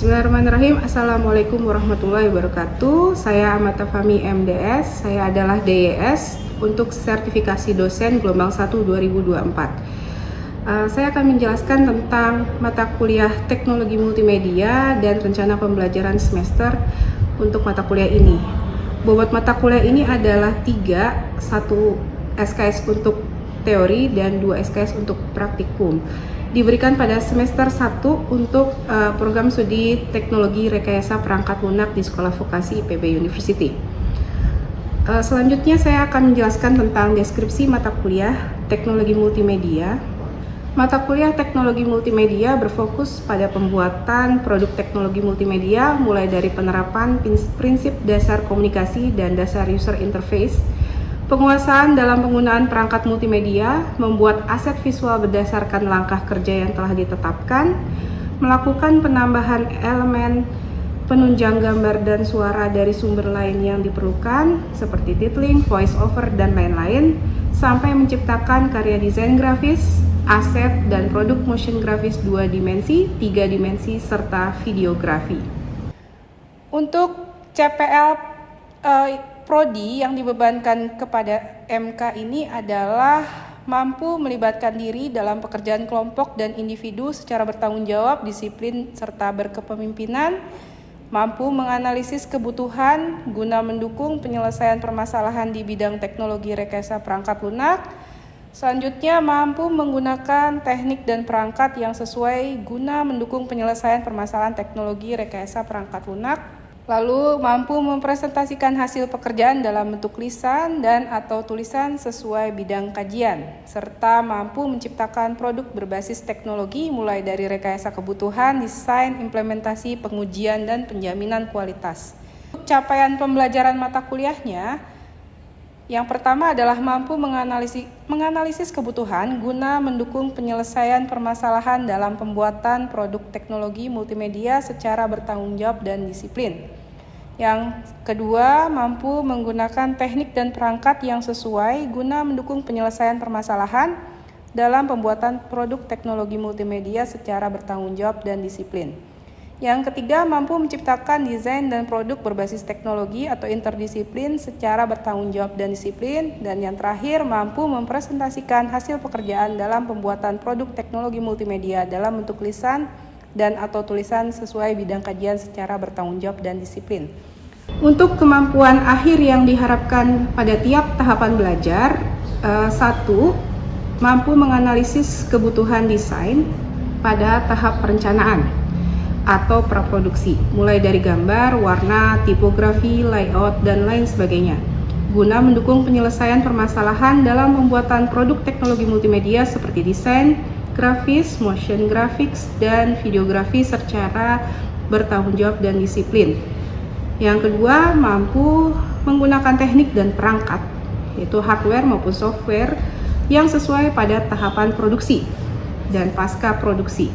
Bismillahirrahmanirrahim. Assalamualaikum warahmatullahi wabarakatuh. Saya Amata Fahmi MDS. Saya adalah DYS untuk sertifikasi dosen gelombang 1 2024. Saya akan menjelaskan tentang mata kuliah teknologi multimedia dan rencana pembelajaran semester untuk mata kuliah ini. Bobot mata kuliah ini adalah 3, 1 SKS untuk teori dan 2 SKS untuk praktikum. Diberikan pada semester 1 untuk program studi teknologi rekayasa perangkat lunak di Sekolah Vokasi IPB University. Selanjutnya saya akan menjelaskan tentang deskripsi mata kuliah teknologi multimedia. Mata kuliah teknologi multimedia berfokus pada pembuatan produk teknologi multimedia mulai dari penerapan prinsip dasar komunikasi dan dasar user interface, penguasaan dalam penggunaan perangkat multimedia, membuat aset visual berdasarkan langkah kerja yang telah ditetapkan, melakukan penambahan elemen penunjang gambar dan suara dari sumber lain yang diperlukan, seperti titling, voice over, dan lain-lain, sampai menciptakan karya desain grafis, aset, dan produk motion grafis 2 dimensi, 3 dimensi, serta videografi. Untuk CPL Prodi yang dibebankan kepada MK ini adalah mampu melibatkan diri dalam pekerjaan kelompok dan individu secara bertanggung jawab, disiplin, serta berkepemimpinan, mampu menganalisis kebutuhan guna mendukung penyelesaian permasalahan di bidang teknologi rekayasa perangkat lunak. Selanjutnya, mampu menggunakan teknik dan perangkat yang sesuai guna mendukung penyelesaian permasalahan teknologi rekayasa perangkat lunak. Lalu mampu mempresentasikan hasil pekerjaan dalam bentuk lisan dan atau tulisan sesuai bidang kajian, serta mampu menciptakan produk berbasis teknologi mulai dari rekayasa kebutuhan, desain, implementasi, pengujian, dan penjaminan kualitas. Untuk capaian pembelajaran mata kuliahnya, yang pertama adalah mampu menganalisis kebutuhan guna mendukung penyelesaian permasalahan dalam pembuatan produk teknologi multimedia secara bertanggung jawab dan disiplin. Yang kedua, mampu menggunakan teknik dan perangkat yang sesuai guna mendukung penyelesaian permasalahan dalam pembuatan produk teknologi multimedia secara bertanggung jawab dan disiplin. Yang ketiga, mampu menciptakan desain dan produk berbasis teknologi atau interdisiplin secara bertanggung jawab dan disiplin. Dan yang terakhir, mampu mempresentasikan hasil pekerjaan dalam pembuatan produk teknologi multimedia dalam bentuk lisan dan atau tulisan sesuai bidang kajian secara bertanggung jawab dan disiplin. Untuk kemampuan akhir yang diharapkan pada tiap tahapan belajar, 1. Mampu menganalisis kebutuhan desain pada tahap perencanaan atau praproduksi, mulai dari gambar, warna, tipografi, layout, dan lain sebagainya, guna mendukung penyelesaian permasalahan dalam pembuatan produk teknologi multimedia seperti desain, grafis, motion graphics, dan videografi secara bertanggung jawab dan disiplin. Yang kedua, mampu menggunakan teknik dan perangkat, yaitu hardware maupun software, yang sesuai pada tahapan produksi dan pasca produksi,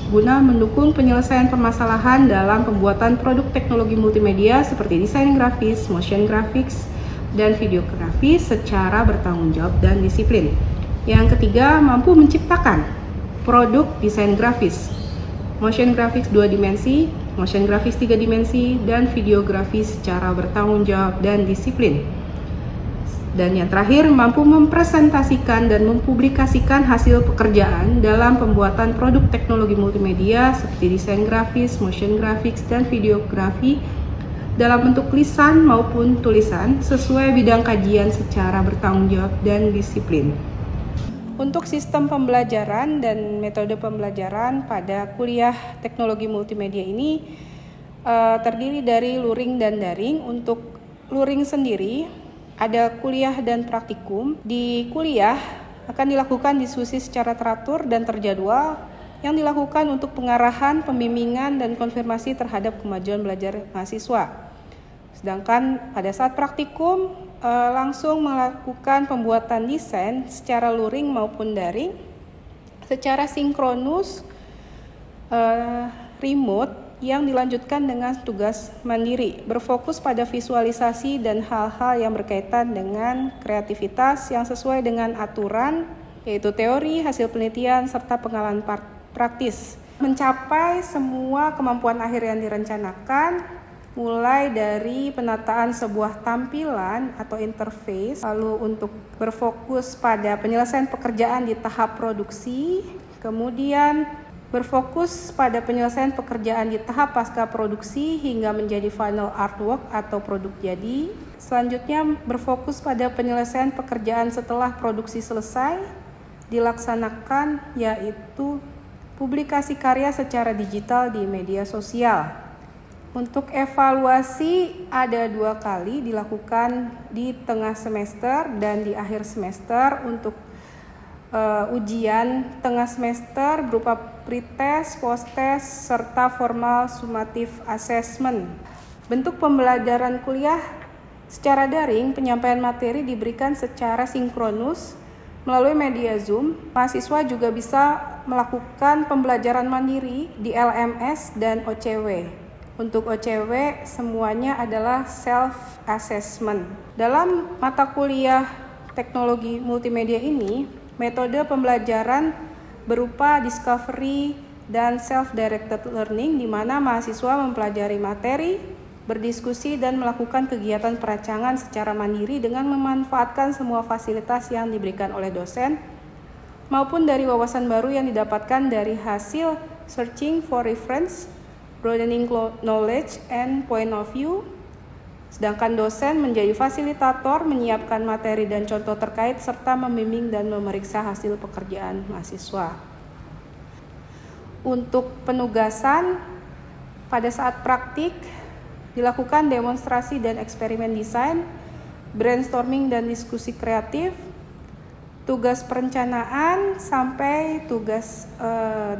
guna mendukung penyelesaian permasalahan dalam pembuatan produk teknologi multimedia seperti desain grafis, motion graphics, dan videografi secara bertanggung jawab dan disiplin. Yang ketiga, mampu menciptakan produk desain grafis, motion graphics 2 dimensi, motion graphics 3 dimensi, dan videografi secara bertanggung jawab dan disiplin. Dan yang terakhir, mampu mempresentasikan dan mempublikasikan hasil pekerjaan dalam pembuatan produk teknologi multimedia seperti desain grafis, motion graphics, dan videografi dalam bentuk lisan maupun tulisan sesuai bidang kajian secara bertanggung jawab dan disiplin. Untuk sistem pembelajaran dan metode pembelajaran pada kuliah teknologi multimedia ini terdiri dari luring dan daring. Untuk luring sendiri ada kuliah dan praktikum. Di kuliah akan dilakukan diskusi secara teratur dan terjadwal yang dilakukan untuk pengarahan, pembimbingan, dan konfirmasi terhadap kemajuan belajar mahasiswa. Sedangkan pada saat praktikum langsung melakukan pembuatan desain secara luring maupun daring, secara sinkronus, remote, yang dilanjutkan dengan tugas mandiri, berfokus pada visualisasi dan hal-hal yang berkaitan dengan kreativitas yang sesuai dengan aturan, yaitu teori, hasil penelitian, serta pengalaman praktis. mencapai semua kemampuan akhir yang direncanakan, mulai dari penataan sebuah tampilan atau interface, lalu untuk berfokus pada penyelesaian pekerjaan di tahap produksi, kemudian berfokus pada penyelesaian pekerjaan di tahap pasca produksi hingga menjadi final artwork atau produk jadi. Selanjutnya berfokus pada penyelesaian pekerjaan setelah produksi selesai dilaksanakan, yaitu publikasi karya secara digital di media sosial. Untuk evaluasi ada 2 kali dilakukan di tengah semester dan di akhir semester. Untuk ujian tengah semester berupa pretest, posttest, serta formal summative assessment. Bentuk pembelajaran kuliah secara daring, penyampaian materi diberikan secara sinkronus melalui media Zoom. Mahasiswa juga bisa melakukan pembelajaran mandiri di LMS dan OCW. Untuk OCW semuanya adalah self-assessment. Dalam mata kuliah teknologi multimedia ini, metode pembelajaran berupa discovery dan self-directed learning, di mana mahasiswa mempelajari materi, berdiskusi, dan melakukan kegiatan perancangan secara mandiri dengan memanfaatkan semua fasilitas yang diberikan oleh dosen maupun dari wawasan baru yang didapatkan dari hasil searching for reference, broadening knowledge and point of view. Sedangkan dosen menjadi fasilitator, menyiapkan materi dan contoh terkait, serta membimbing dan memeriksa hasil pekerjaan mahasiswa. Untuk penugasan, pada saat praktik dilakukan demonstrasi dan eksperimen desain, brainstorming dan diskusi kreatif, tugas perencanaan sampai tugas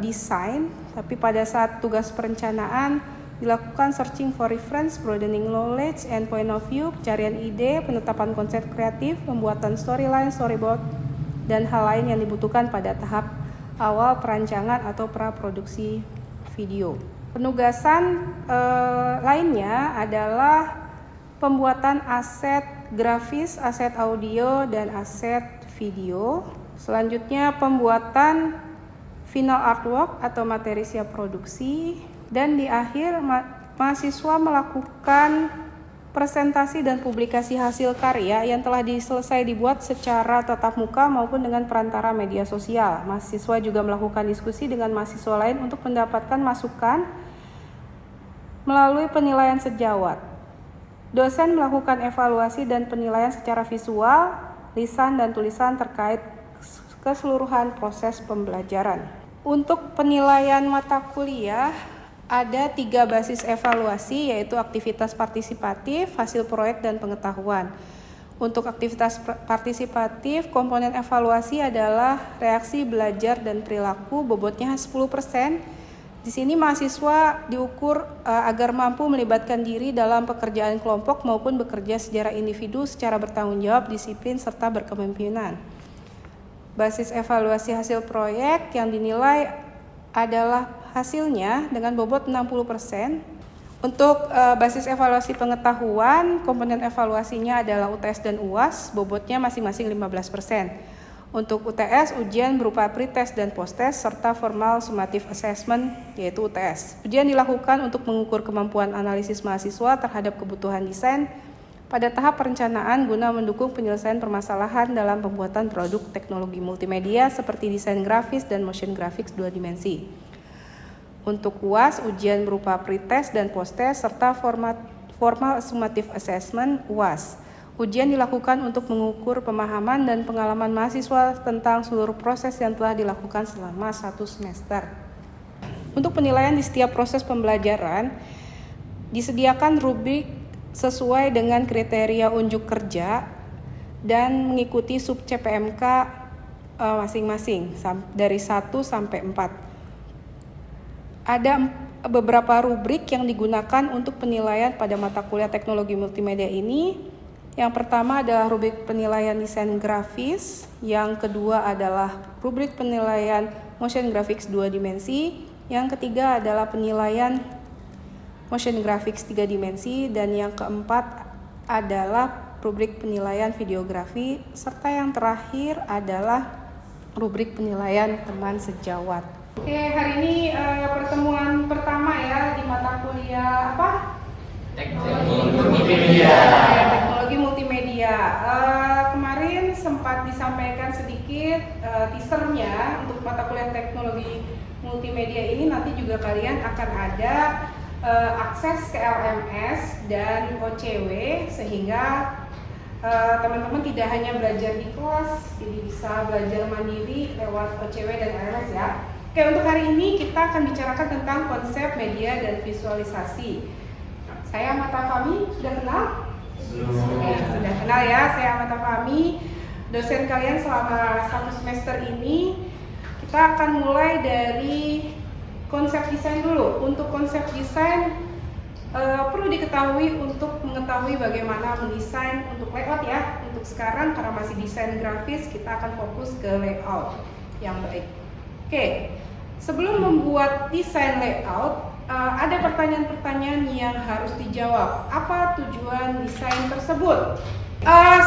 desain. Tapi pada saat tugas perencanaan dilakukan searching for reference, broadening knowledge and point of view, pencarian ide, penetapan konsep kreatif, pembuatan storyline, storyboard, dan hal lain yang dibutuhkan pada tahap awal perancangan atau praproduksi video. Penugasan lainnya adalah pembuatan aset grafis, aset audio, dan aset video. Selanjutnya pembuatan final artwork atau materi siap produksi. Dan di akhir mahasiswa melakukan presentasi dan publikasi hasil karya yang telah selesai dibuat secara tatap muka maupun dengan perantara media sosial. Mahasiswa juga melakukan diskusi dengan mahasiswa lain untuk mendapatkan masukan melalui penilaian sejawat. Dosen melakukan evaluasi dan penilaian secara visual, lisan, dan tulisan terkait keseluruhan proses pembelajaran. Untuk penilaian mata kuliah, ada 3 basis evaluasi, yaitu aktivitas partisipatif, hasil proyek, dan pengetahuan. Untuk aktivitas partisipatif, komponen evaluasi adalah reaksi, belajar, dan perilaku, bobotnya 10%. Di sini mahasiswa diukur agar mampu melibatkan diri dalam pekerjaan kelompok maupun bekerja secara individu secara bertanggung jawab, disiplin, serta berkepemimpinan. Basis evaluasi hasil proyek yang dinilai adalah hasilnya dengan bobot 60%. Untuk basis evaluasi pengetahuan, komponen evaluasinya adalah UTS dan UAS, bobotnya masing-masing 15%. Untuk UTS, ujian berupa pretest dan posttest, serta formal summative assessment, yaitu UTS. Ujian dilakukan untuk mengukur kemampuan analisis mahasiswa terhadap kebutuhan desain pada tahap perencanaan guna mendukung penyelesaian permasalahan dalam pembuatan produk teknologi multimedia seperti desain grafis dan motion graphics 2 dimensi. Untuk UAS, ujian berupa pretest dan posttest, serta formal summative assessment UAS. Ujian dilakukan untuk mengukur pemahaman dan pengalaman mahasiswa tentang seluruh proses yang telah dilakukan selama 1 semester. Untuk penilaian di setiap proses pembelajaran, disediakan rubrik sesuai dengan kriteria unjuk kerja dan mengikuti sub CPMK masing-masing dari 1 sampai 4. Ada beberapa rubrik yang digunakan untuk penilaian pada mata kuliah teknologi multimedia ini. Yang pertama adalah rubrik penilaian desain grafis, yang kedua adalah rubrik penilaian motion graphics 2 dimensi, yang ketiga adalah penilaian motion graphics 3 dimensi, dan yang keempat adalah rubrik penilaian videografi, serta yang terakhir adalah rubrik penilaian teman sejawat. Oke, hari ini pertemuan pertama ya di mata kuliah apa? Teknologi multimedia. Teknologi multimedia. Kemarin sempat disampaikan sedikit teasernya untuk mata kuliah teknologi multimedia ini. Nanti juga kalian akan ada akses ke LMS dan OCW sehingga teman-teman tidak hanya belajar di kelas, jadi bisa belajar mandiri lewat OCW dan LMS ya. Oke, untuk hari ini kita akan bicarakan tentang konsep media dan visualisasi. Saya Mata Fahmi, sudah kenal? Sudah kenal ya, saya Mata Fahmi, dosen kalian selama 1 semester ini. Kita akan mulai dari konsep desain dulu. Untuk konsep desain perlu diketahui untuk mengetahui bagaimana mendesain untuk layout ya. Untuk sekarang karena masih desain grafis, kita akan fokus ke layout yang baik. Oke, sebelum membuat desain layout, ada pertanyaan-pertanyaan yang harus dijawab. Apa tujuan desain tersebut?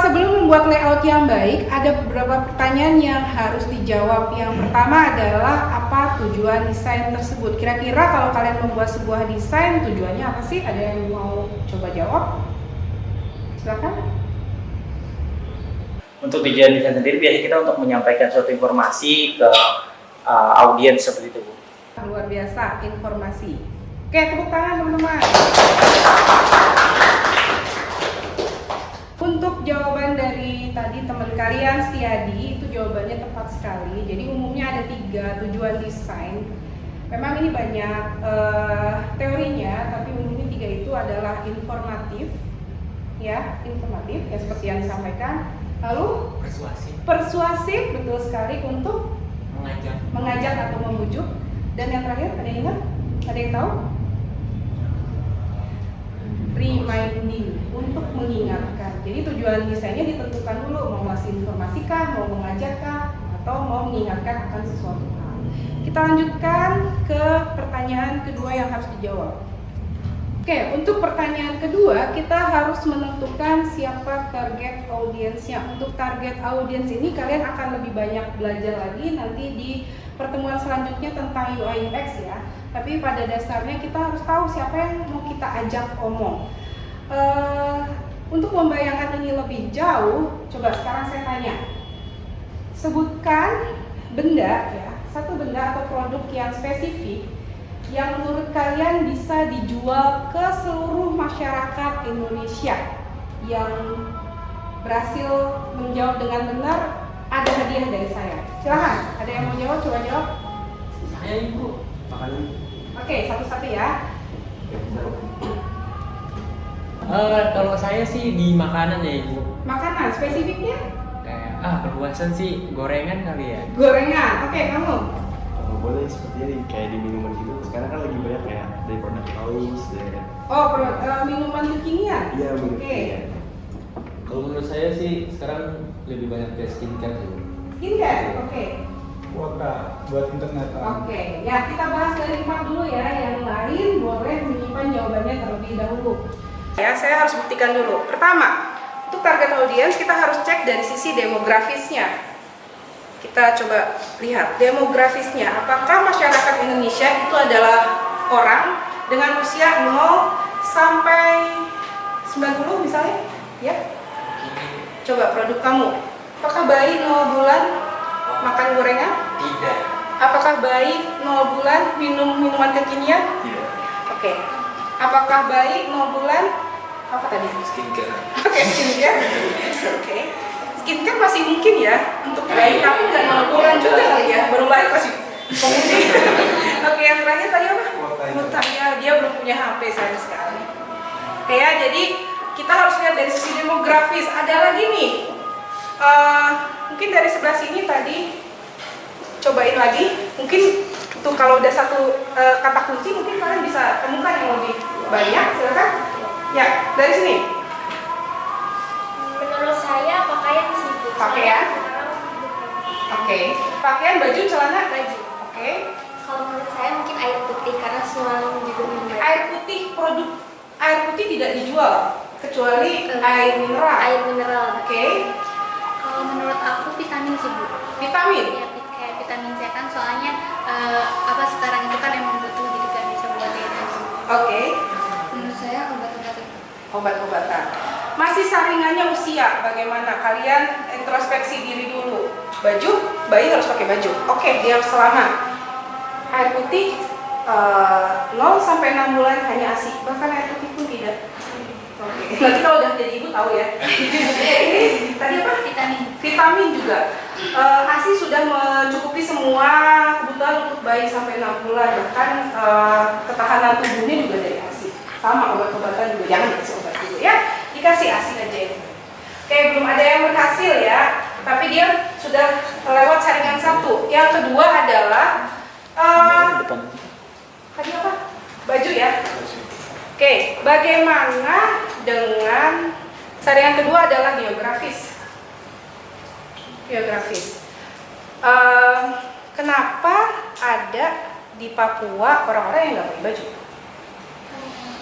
Sebelum membuat layout yang baik, ada beberapa pertanyaan yang harus dijawab. Yang pertama adalah apa tujuan desain tersebut? Kira-kira kalau kalian membuat sebuah desain, tujuannya apa sih? Ada yang mau coba jawab? Silakan. Untuk tujuan desain sendiri biasanya kita untuk menyampaikan suatu informasi ke audiens seperti itu, Bu. Luar biasa informasi. Oke, tepuk tangan teman-teman. Untuk jawaban dari tadi teman kalian Setiadi, itu jawabannya tepat sekali. Jadi umumnya ada 3 tujuan desain. Memang ini banyak teorinya, tapi umumnya 3 itu adalah informatif, ya seperti yang disampaikan. Lalu persuasif, betul sekali, untuk mengajak atau membujuk. Dan yang terakhir, ada yang ingat? Ada yang tahu? Reminding, untuk mengingatkan. Jadi tujuan desainnya ditentukan dulu, mau ngasih informasi kah, mau mengajak kah, atau mau mengingatkan akan sesuatu hal. Kita lanjutkan ke pertanyaan kedua yang harus dijawab. Oke, untuk pertanyaan kedua kita harus menentukan siapa target audiensnya. Untuk target audiens ini kalian akan lebih banyak belajar lagi nanti di pertemuan selanjutnya tentang UI UX ya. Tapi pada dasarnya kita harus tahu siapa yang mau kita ajak omong. Untuk membayangkan ini lebih jauh, coba sekarang saya tanya. Sebutkan benda ya, satu benda atau produk yang spesifik yang menurut kalian bisa dijual ke seluruh masyarakat Indonesia. Yang berhasil menjawab dengan benar, ada hadiah dari saya. Silahkan, ada yang mau jawab? Coba jawab. Saya Ibu. Makanan. Oke, satu-satu ya. Kalau saya sih di makanan ya Ibu. Makanan, spesifiknya? Kayak perluasan sih gorengan kali ya. Gorengan, oke, kamu? Boleh seperti ini, kayak di minuman gitu. Sekarang kan lagi banyak kayak dari produk haus dan Minuman kekinian? iya benar. Oke. Kalau menurut saya sih sekarang lebih banyak ke skincare sih. Skincare, oke. Kuota buat internet. Oke, ya kita bahas dari 4 dulu ya. Yang lain boleh menyimpan jawabannya terlebih dahulu. Ya, saya harus buktikan dulu. Pertama, untuk target audiens kita harus cek dari sisi demografisnya. Kita coba lihat demografisnya. Apakah masyarakat Indonesia itu adalah orang dengan usia 0 sampai 90 misalnya? Ya. Coba produk kamu. Apakah bayi 0 bulan makan gorengan? Tidak. Apakah bayi 0 bulan minum minuman kekinian? Tidak. Oke. Apakah bayi 0 bulan apa tadi? Skincare. Oke, skincare. Oke. Skincare masih mungkin ya untuk bayi, tapi nggak 0 bulan juga kali ya. Baru lahir masih komisi. Oke, yang terakhir tadi apa? Kuota. Ya, dia belum punya HP sayang sekali. Oke ya, jadi kita harus lihat dari sisi demografis. Ada lagi nih. Mungkin dari sebelah sini tadi cobain lagi. Mungkin tuh kalau udah satu kata kunci mungkin kalian bisa temukan yang lebih banyak. Silakan. Ya, dari sini. Menurut saya pakaian sih. Pakaian. Oke. Pakaian, baju, celana, Baju. Oke. Kalau menurut saya mungkin air putih karena selalu juga minum banyak. Air putih, produk air putih tidak dijual kecuali air mineral. Air mineral. Oke. Kalau menurut aku vitamin sih Bu. Vitamin. Ya, kayak vitamin C kan soalnya apa sekarang itu kan emang butuh gitu kan bisa buat diet. Oke. Menurut saya obat-obatan. Obat-obatan. Masih saringannya usia, bagaimana? Kalian introspeksi diri dulu. Baju, bayi harus pakai baju. Oke, diam selama. Air putih 0 sampai 6 bulan hanya ASI, bahkan air putih pun tidak. Oke. Nanti kalau udah jadi ibu tahu ya. Ini tadi apa? Vitamin. Vitamin juga. ASI sudah mencukupi semua kebutuhan untuk bayi sampai 6 bulan, bahkan ketahanan tubuhnya juga dari ASI. Sama obat-obatan juga, jangan dikasih obat dulu ya, dikasih ASI aja. Oke, belum ada yang berhasil ya, tapi dia sudah lewat saringan 1. Yang kedua adalah tadi apa? Baju ya. Oke, bagaimana dengan saringan kedua adalah geografis. Geografis. Kenapa ada di Papua orang-orang yang nggak pakai baju?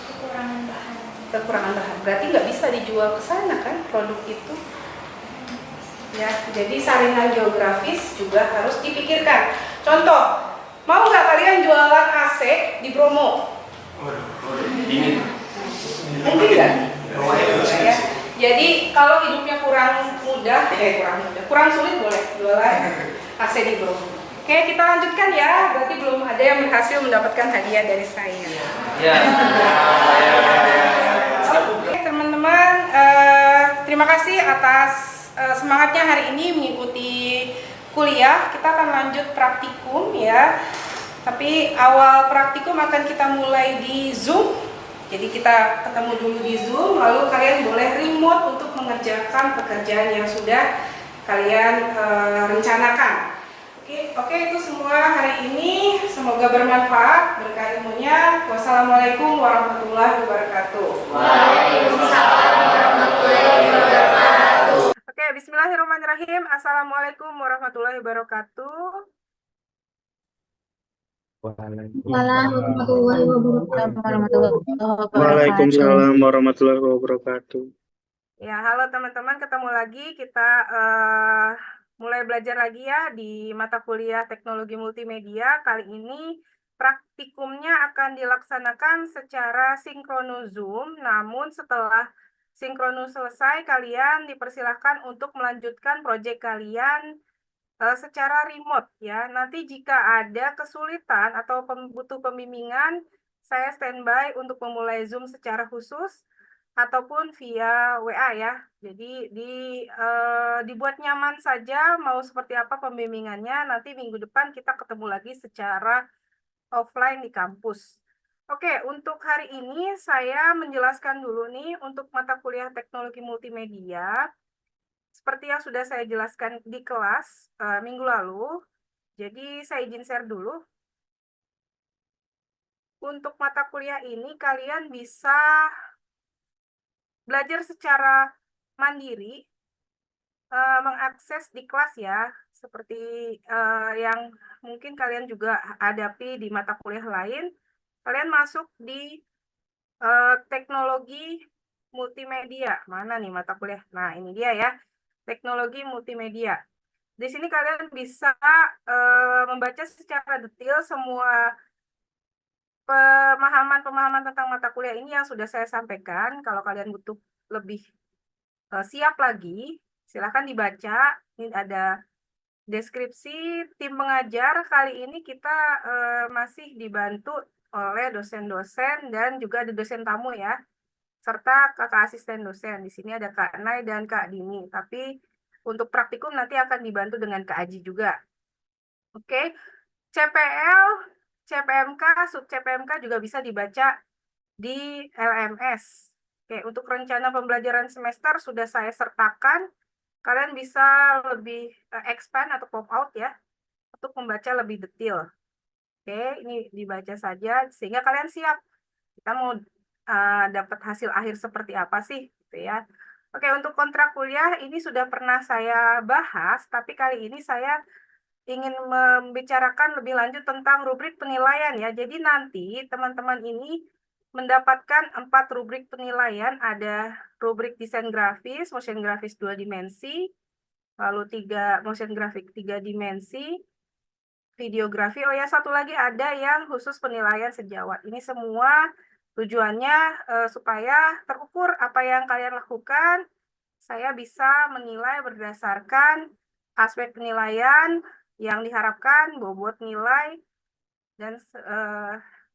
Kekurangan bahan. Kekurangan bahan. Berarti nggak bisa dijual ke sana kan produk itu? Ya, jadi saringan geografis juga harus dipikirkan. Contoh, mau nggak kalian jualan AC di Bromo? Dingin. Mungkin nggak? Ya. Jadi kalau hidupnya kurang kurang sulit boleh jualan AC di Bromo. Oke, kita lanjutkan ya. Berarti belum ada yang berhasil mendapatkan hadiah dari saya. Ya. Oke, teman-teman, terima kasih atas semangatnya hari ini mengikuti kuliah. Kita akan lanjut praktikum ya. Tapi awal praktikum akan kita mulai di Zoom. Jadi kita ketemu dulu di Zoom, lalu kalian boleh remote untuk mengerjakan pekerjaan yang sudah kalian rencanakan. Oke, itu semua hari ini. Semoga bermanfaat, berkah ilmunya. Wassalamualaikum warahmatullahi wabarakatuh. Waalaikumsalam warahmatullahi wabarakatuh. Oke, bismillahirrahmanirrahim. Assalamualaikum warahmatullahi wabarakatuh. Waalaikumsalam warahmatullahi wabarakatuh. Ya, halo teman-teman, ketemu lagi. Kita mulai belajar lagi ya di mata kuliah Teknologi Multimedia. Kali ini praktikumnya akan dilaksanakan secara sinkronus Zoom. Namun setelah sinkronus selesai, kalian dipersilahkan untuk melanjutkan proyek kalian secara remote ya. Nanti jika ada kesulitan atau butuh pembimbingan, saya standby untuk memulai Zoom secara khusus ataupun via WA ya. Jadi dibuat nyaman saja mau seperti apa pembimbingannya. Nanti minggu depan kita ketemu lagi secara offline di kampus. Oke, untuk hari ini saya menjelaskan dulu nih untuk mata kuliah Teknologi Multimedia. Seperti yang sudah saya jelaskan di kelas minggu lalu, jadi saya izin share dulu. Untuk mata kuliah ini kalian bisa belajar secara mandiri, mengakses di kelas ya, seperti yang mungkin kalian juga hadapi di mata kuliah lain. Kalian masuk di Teknologi Multimedia. Mana nih mata kuliah? Nah, ini dia ya. Teknologi Multimedia. Di sini kalian bisa membaca secara detail semua pemahaman-pemahaman tentang mata kuliah ini yang sudah saya sampaikan. Kalau kalian butuh lebih siap lagi, silahkan dibaca. Ini ada deskripsi tim pengajar. Kali ini kita masih dibantu oleh dosen-dosen dan juga ada dosen tamu ya, serta kakak asisten dosen. Di sini ada Kak Nay dan Kak Dini. Tapi untuk praktikum nanti akan dibantu dengan Kak Aji juga. Oke, CPL, CPMK, sub CPMK juga bisa dibaca di LMS. Oke, untuk rencana pembelajaran semester sudah saya sertakan. Kalian bisa lebih expand atau pop out ya, untuk membaca lebih detail. Oke, ini dibaca saja sehingga kalian siap. Kita mau dapat hasil akhir seperti apa sih gitu ya. Oke, untuk kontrak kuliah ini sudah pernah saya bahas, tapi kali ini saya ingin membicarakan lebih lanjut tentang rubrik penilaian ya. Jadi nanti teman-teman ini mendapatkan 4 rubrik penilaian. Ada rubrik desain grafis, motion grafis 2 dimensi, lalu motion grafik 3 dimensi, videografi. Oh ya, satu lagi ada yang khusus penilaian sejawat. Ini semua tujuannya supaya terukur apa yang kalian lakukan. Saya bisa menilai berdasarkan aspek penilaian yang diharapkan, bobot nilai, dan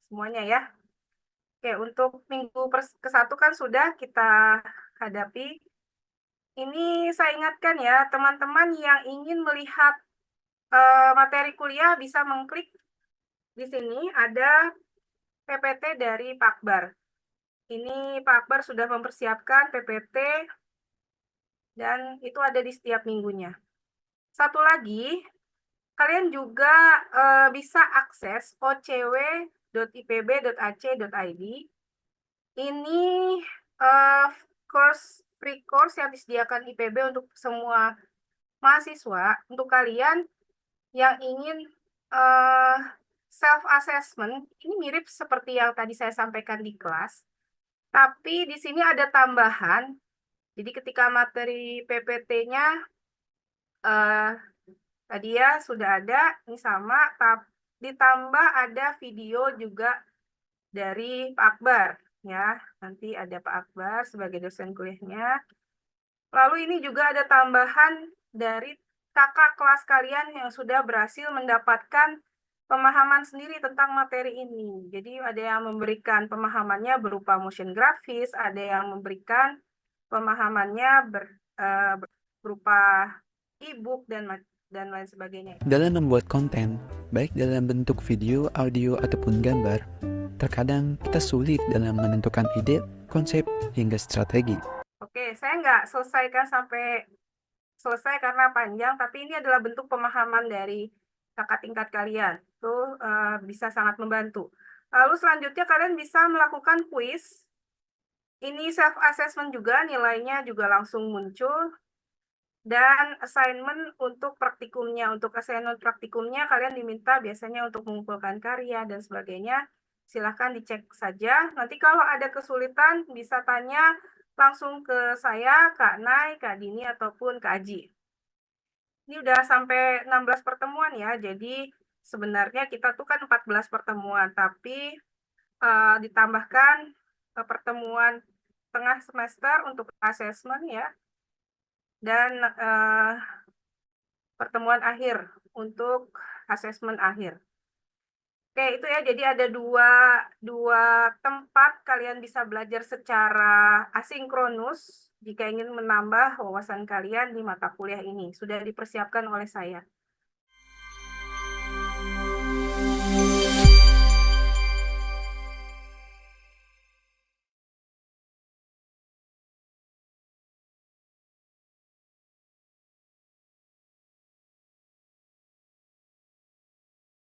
semuanya ya. Oke, untuk minggu ke-1 kan sudah kita hadapi. Ini saya ingatkan ya, teman-teman yang ingin melihat materi kuliah bisa mengklik di sini, ada PPT dari Pak Akbar. Ini Pak Akbar sudah mempersiapkan PPT, dan itu ada di setiap minggunya. Satu lagi, kalian juga bisa akses ocw.ipb.ac.id. Ini free course yang disediakan IPB untuk semua mahasiswa, untuk kalian yang ingin self-assessment. Ini mirip seperti yang tadi saya sampaikan di kelas, tapi di sini ada tambahan. Jadi ketika materi PPT-nya tadi ya sudah ada, ini sama, ditambah ada video juga dari Pak Akbar ya. Nanti ada Pak Akbar sebagai dosen kuliahnya. Lalu ini juga ada tambahan dari kakak kelas kalian yang sudah berhasil mendapatkan pemahaman sendiri tentang materi ini. Jadi ada yang memberikan pemahamannya berupa motion grafis, ada yang memberikan pemahamannya berupa e-book dan lain sebagainya. Dalam membuat konten, baik dalam bentuk video, audio, ataupun gambar, terkadang kita sulit dalam menentukan ide, konsep, hingga strategi. Oke, saya nggak selesaikan sampai selesai karena panjang, tapi ini adalah bentuk pemahaman dari kakak tingkat kalian. Itu bisa sangat membantu. Lalu selanjutnya kalian bisa melakukan kuis. Ini self-assessment juga, nilainya juga langsung muncul. Dan assignment untuk praktikumnya. Untuk assignment praktikumnya kalian diminta biasanya untuk mengumpulkan karya dan sebagainya. Silahkan dicek saja. Nanti kalau ada kesulitan bisa tanya langsung ke saya, Kak Nay, Kak Dini, ataupun Kak Aji. Ini udah sampai 16 pertemuan ya, jadi sebenarnya kita tuh kan 14 pertemuan, tapi ditambahkan pertemuan tengah semester untuk assessment ya, dan pertemuan akhir untuk assessment akhir. Oke, itu ya. Jadi ada dua tempat kalian bisa belajar secara asinkronus jika ingin menambah wawasan kalian di mata kuliah ini. Sudah dipersiapkan oleh saya.